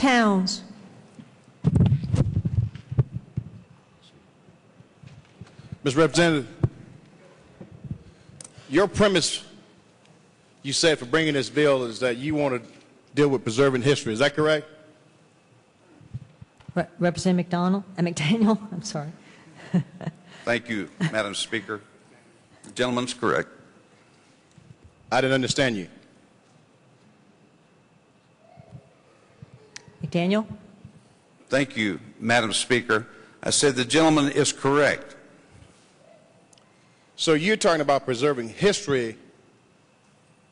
Towns. Mr. Representative, your premise, you said, for bringing this bill is that you want to deal with preserving history. Is that correct? Representative McDaniel, I'm sorry. Thank you, Madam Speaker. The gentleman's correct. I didn't understand you. McDaniel? Thank you, Madam Speaker. I said the gentleman is correct. So you're talking about preserving history,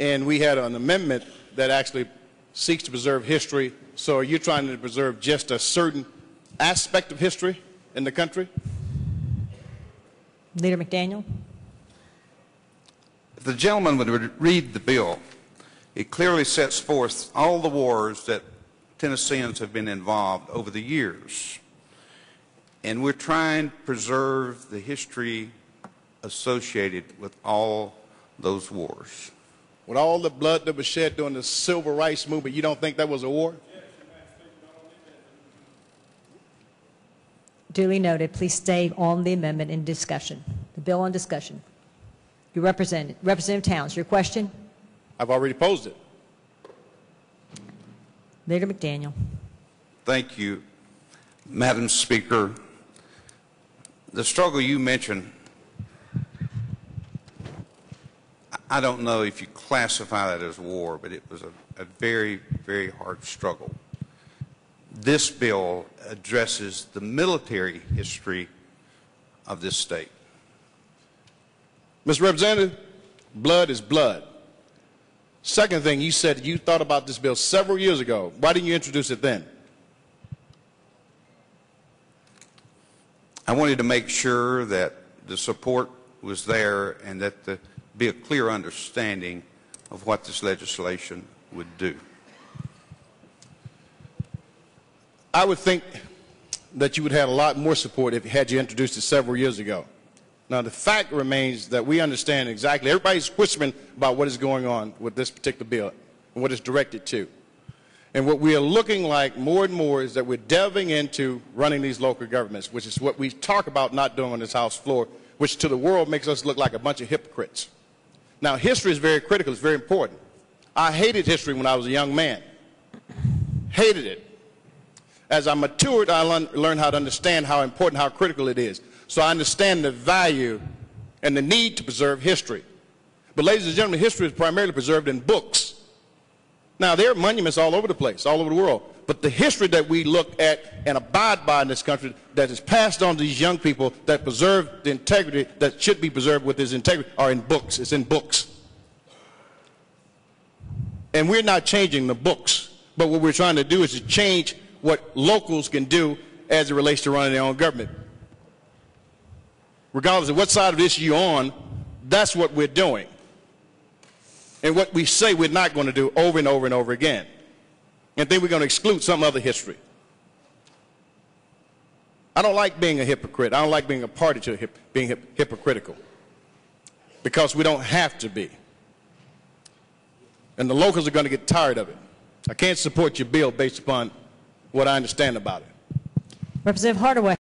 and we had an amendment that actually seeks to preserve history. So are you trying to preserve just a certain aspect of history in the country? Leader McDaniel? If the gentleman would read the bill, it clearly sets forth all the wars that Tennesseans have been involved over the years. And we're trying to preserve the history associated with all those wars. With all the blood that was shed during the civil rights movement, you don't think that was a war? Duly noted. Please stay on the amendment in discussion. The bill on discussion. Representative Towns, your question? I've already posed it. Leader McDaniel. Thank you, Madam Speaker. The struggle you mentioned, I don't know if you classify that as war, but it was a very, very hard struggle. This bill addresses the military history of this state. Mr. Representative, blood is blood. Second thing, you said you thought about this bill several years ago. Why didn't you introduce it then? I wanted to make sure that the support was there and that there be a clear understanding of what this legislation would do. I would think that you would have a lot more support if had you introduced it several years ago. Now, the fact remains that we understand exactly, everybody's whispering about what is going on with this particular bill and what it's directed to. And what we are looking like more and more is that we're delving into running these local governments, which is what we talk about not doing on this House floor, which to the world makes us look like a bunch of hypocrites. Now, history is very critical. It's very important. I hated history when I was a young man. Hated it. As I matured, I learned how to understand how important, how critical it is. So I understand the value and the need to preserve history. But ladies and gentlemen, history is primarily preserved in books. Now, there are monuments all over the place, all over the world. But the history that we look at and abide by in this country that is passed on to these young people that preserve the integrity that should be preserved with this integrity are in books. It's in books. And we're not changing the books. But what we're trying to do is to change what locals can do as it relates to running their own government. Regardless of what side of this you're on, that's what we're doing. And what we say we're not going to do over and over and over again. And then we're going to exclude some other history. I don't like being a hypocrite. I don't like being a party to being hypocritical. Because we don't have to be. And the locals are going to get tired of it. I can't support your bill based upon what I understand about it. Representative Hardaway.